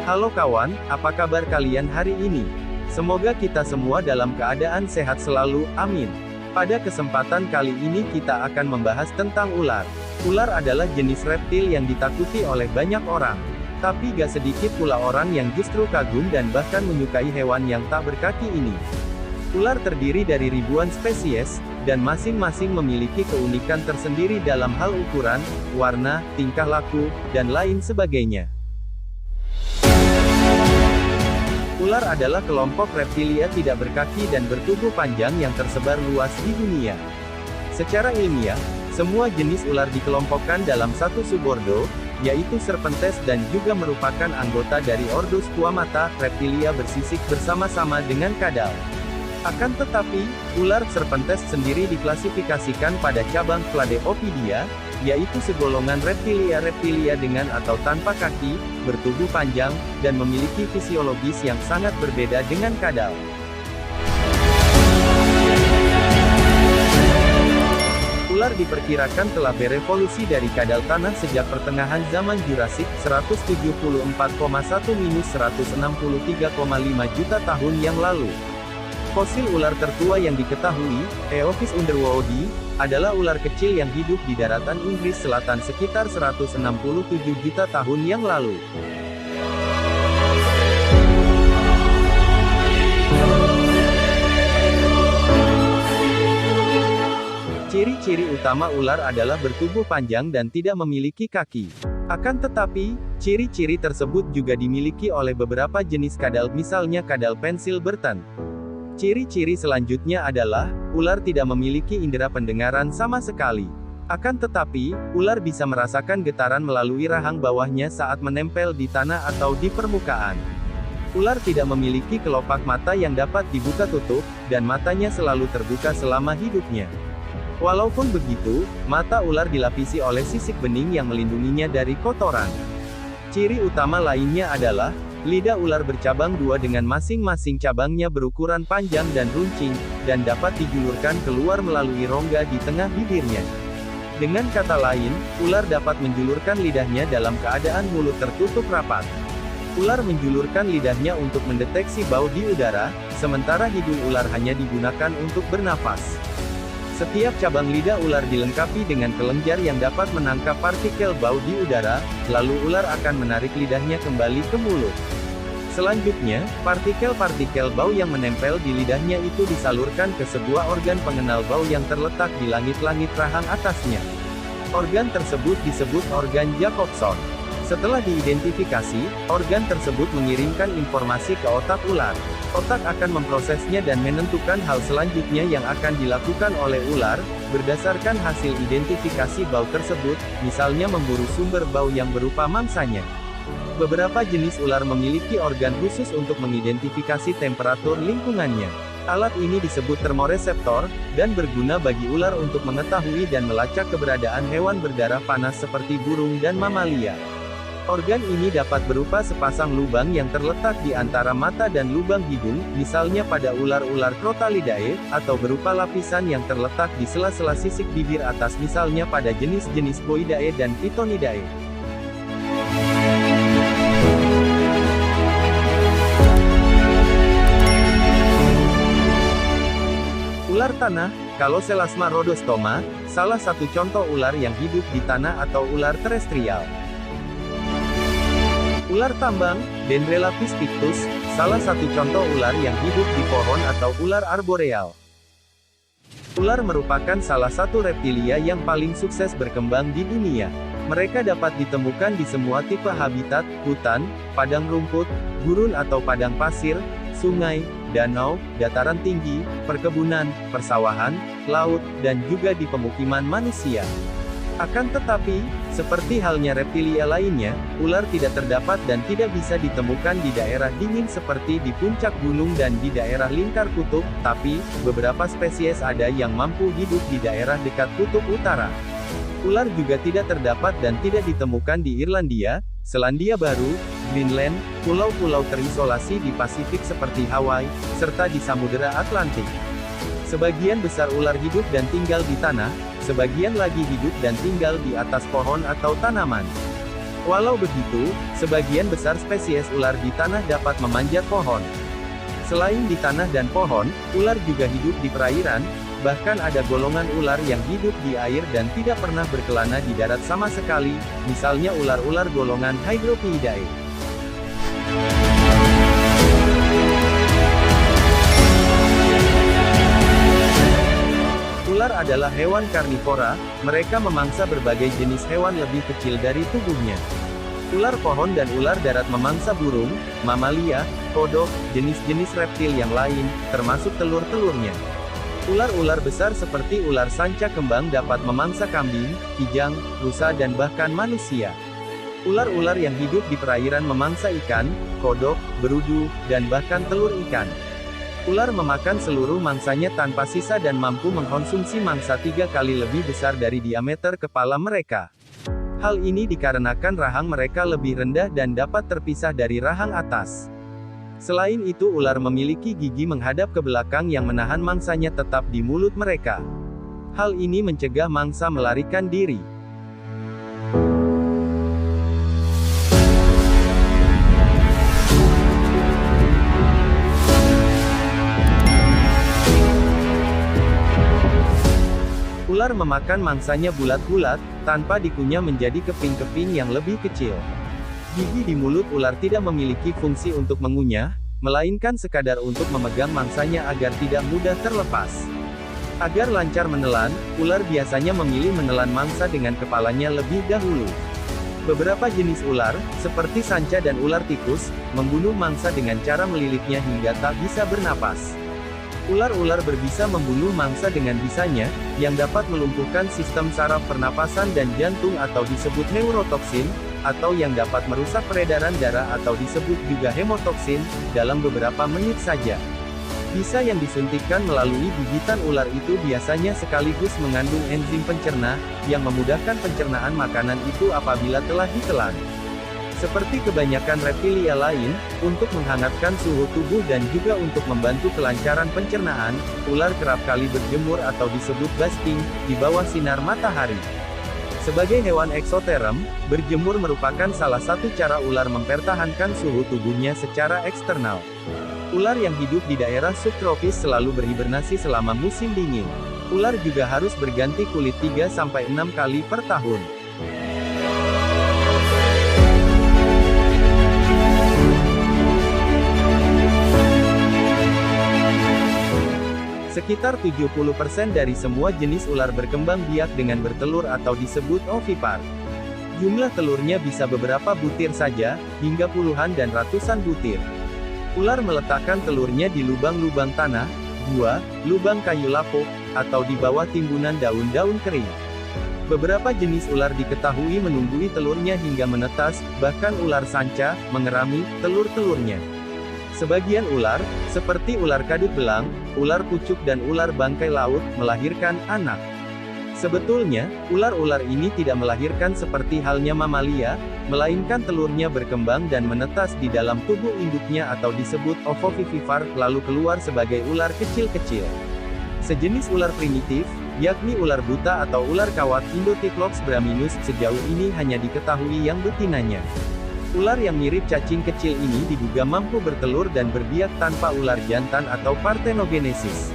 Halo kawan, apa kabar kalian hari ini? Semoga kita semua dalam keadaan sehat selalu, amin. Pada kesempatan kali ini kita akan membahas tentang ular. Ular adalah jenis reptil yang ditakuti oleh banyak orang. Tapi gak sedikit pula orang yang justru kagum dan bahkan menyukai hewan yang tak berkaki ini. Ular terdiri dari ribuan spesies, dan masing-masing memiliki keunikan tersendiri dalam hal ukuran, warna, tingkah laku, dan lain sebagainya. Ular adalah kelompok reptilia tidak berkaki dan bertubuh panjang yang tersebar luas di dunia. Secara ilmiah, semua jenis ular dikelompokkan dalam satu subordo, yaitu Serpentes dan juga merupakan anggota dari ordo Squamata, reptilia bersisik bersama-sama dengan kadal. Akan tetapi, ular Serpentes sendiri diklasifikasikan pada cabang Cladopidia, yaitu segolongan reptilia-reptilia dengan atau tanpa kaki, bertubuh panjang, dan memiliki fisiologis yang sangat berbeda dengan kadal. Ular diperkirakan telah berevolusi dari kadal tanah sejak pertengahan zaman Jurassik, 174,1-163,5 juta tahun yang lalu. Fosil ular tertua yang diketahui, Eophis underwoodi, adalah ular kecil yang hidup di daratan Inggris Selatan sekitar 167 juta tahun yang lalu. Ciri-ciri utama ular adalah bertubuh panjang dan tidak memiliki kaki. Akan tetapi, ciri-ciri tersebut juga dimiliki oleh beberapa jenis kadal, misalnya kadal pensil Burton. Ciri-ciri selanjutnya adalah, ular tidak memiliki indera pendengaran sama sekali. Akan tetapi, ular bisa merasakan getaran melalui rahang bawahnya saat menempel di tanah atau di permukaan. Ular tidak memiliki kelopak mata yang dapat dibuka tutup, dan matanya selalu terbuka selama hidupnya. Walaupun begitu, mata ular dilapisi oleh sisik bening yang melindunginya dari kotoran. Ciri utama lainnya adalah, lidah ular bercabang dua dengan masing-masing cabangnya berukuran panjang dan runcing, dan dapat dijulurkan keluar melalui rongga di tengah bibirnya. Dengan kata lain, ular dapat menjulurkan lidahnya dalam keadaan mulut tertutup rapat. Ular menjulurkan lidahnya untuk mendeteksi bau di udara, sementara hidung ular hanya digunakan untuk bernafas. Setiap cabang lidah ular dilengkapi dengan kelenjar yang dapat menangkap partikel bau di udara, lalu ular akan menarik lidahnya kembali ke mulut. Selanjutnya, partikel-partikel bau yang menempel di lidahnya itu disalurkan ke sebuah organ pengenal bau yang terletak di langit-langit rahang atasnya. Organ tersebut disebut organ Jacobson. Setelah diidentifikasi, organ tersebut mengirimkan informasi ke otak ular. Otak akan memprosesnya dan menentukan hal selanjutnya yang akan dilakukan oleh ular, berdasarkan hasil identifikasi bau tersebut, misalnya memburu sumber bau yang berupa mangsanya. Beberapa jenis ular memiliki organ khusus untuk mengidentifikasi temperatur lingkungannya. Alat ini disebut termoreseptor, dan berguna bagi ular untuk mengetahui dan melacak keberadaan hewan berdarah panas seperti burung dan mamalia. Organ ini dapat berupa sepasang lubang yang terletak di antara mata dan lubang hidung, misalnya pada ular-ular Crotalidae, atau berupa lapisan yang terletak di sela-sela sisik bibir atas misalnya pada jenis-jenis Boidae dan Pitonidae. Ular tanah, Calocelasma rhodostoma, salah satu contoh ular yang hidup di tanah atau ular terestrial. Ular tambang, Dendrelaphis pictus, salah satu contoh ular yang hidup di pohon atau ular arboreal. Ular merupakan salah satu reptilia yang paling sukses berkembang di dunia. Mereka dapat ditemukan di semua tipe habitat, hutan, padang rumput, gurun atau padang pasir, sungai, danau, dataran tinggi, perkebunan, persawahan, laut, dan juga di pemukiman manusia. Akan tetapi, seperti halnya reptilia lainnya, ular tidak terdapat dan tidak bisa ditemukan di daerah dingin seperti di puncak gunung dan di daerah lingkar kutub, tapi, beberapa spesies ada yang mampu hidup di daerah dekat kutub utara. Ular juga tidak terdapat dan tidak ditemukan di Irlandia, Selandia Baru, Greenland, pulau-pulau terisolasi di Pasifik seperti Hawaii, serta di Samudera Atlantik. Sebagian besar ular hidup dan tinggal di tanah, sebagian lagi hidup dan tinggal di atas pohon atau tanaman. Walau begitu, sebagian besar spesies ular di tanah dapat memanjat pohon. Selain di tanah dan pohon, ular juga hidup di perairan, bahkan ada golongan ular yang hidup di air dan tidak pernah berkelana di darat sama sekali, misalnya ular-ular golongan Hydropiidae. Ular adalah hewan karnivora, mereka memangsa berbagai jenis hewan lebih kecil dari tubuhnya. Ular pohon dan ular darat memangsa burung, mamalia, kodok, jenis-jenis reptil yang lain, termasuk telur-telurnya. Ular-ular besar seperti ular sanca kembang dapat memangsa kambing, kijang, rusa dan bahkan manusia. Ular-ular yang hidup di perairan memangsa ikan, kodok, berudu, dan bahkan telur ikan. Ular memakan seluruh mangsanya tanpa sisa dan mampu mengkonsumsi mangsa 3 kali lebih besar dari diameter kepala mereka. Hal ini dikarenakan rahang mereka lebih rendah dan dapat terpisah dari rahang atas. Selain itu ular memiliki gigi menghadap ke belakang yang menahan mangsanya tetap di mulut mereka. Hal ini mencegah mangsa melarikan diri. Ular memakan mangsanya bulat-bulat, tanpa dikunyah menjadi keping-keping yang lebih kecil. Gigi di mulut ular tidak memiliki fungsi untuk mengunyah, melainkan sekadar untuk memegang mangsanya agar tidak mudah terlepas. Agar lancar menelan, ular biasanya memilih menelan mangsa dengan kepalanya lebih dahulu. Beberapa jenis ular, seperti sanca dan ular tikus, membunuh mangsa dengan cara melilitnya hingga tak bisa bernapas. Ular-ular berbisa membunuh mangsa dengan bisanya, yang dapat melumpuhkan sistem saraf pernapasan dan jantung atau disebut neurotoksin, atau yang dapat merusak peredaran darah atau disebut juga hemotoksin, dalam beberapa menit saja. Bisa yang disuntikkan melalui gigitan ular itu biasanya sekaligus mengandung enzim pencerna, yang memudahkan pencernaan makanan itu apabila telah ditelan. Seperti kebanyakan reptilia lain, untuk menghangatkan suhu tubuh dan juga untuk membantu kelancaran pencernaan, ular kerap kali berjemur atau disebut basking, di bawah sinar matahari. Sebagai hewan eksoterm, berjemur merupakan salah satu cara ular mempertahankan suhu tubuhnya secara eksternal. Ular yang hidup di daerah subtropis selalu berhibernasi selama musim dingin. Ular juga harus berganti kulit 3-6 kali per tahun. Sekitar 70% dari semua jenis ular berkembang biak dengan bertelur atau disebut ovipar. Jumlah telurnya bisa beberapa butir saja, hingga puluhan dan ratusan butir. Ular meletakkan telurnya di lubang-lubang tanah, gua, lubang kayu lapuk, atau di bawah timbunan daun-daun kering. Beberapa jenis ular diketahui menunggui telurnya hingga menetas, bahkan ular sanca, mengerami telur-telurnya. Sebagian ular, seperti ular kadut belang, ular pucuk dan ular bangkai laut, melahirkan anak. Sebetulnya, ular-ular ini tidak melahirkan seperti halnya mamalia, melainkan telurnya berkembang dan menetas di dalam tubuh induknya atau disebut ovovivipar, lalu keluar sebagai ular kecil-kecil. Sejenis ular primitif, yakni ular buta atau ular kawat Indotyphlops braminus, sejauh ini hanya diketahui yang betinanya. Ular yang mirip cacing kecil ini diduga mampu bertelur dan berbiak tanpa ular jantan atau partenogenesis.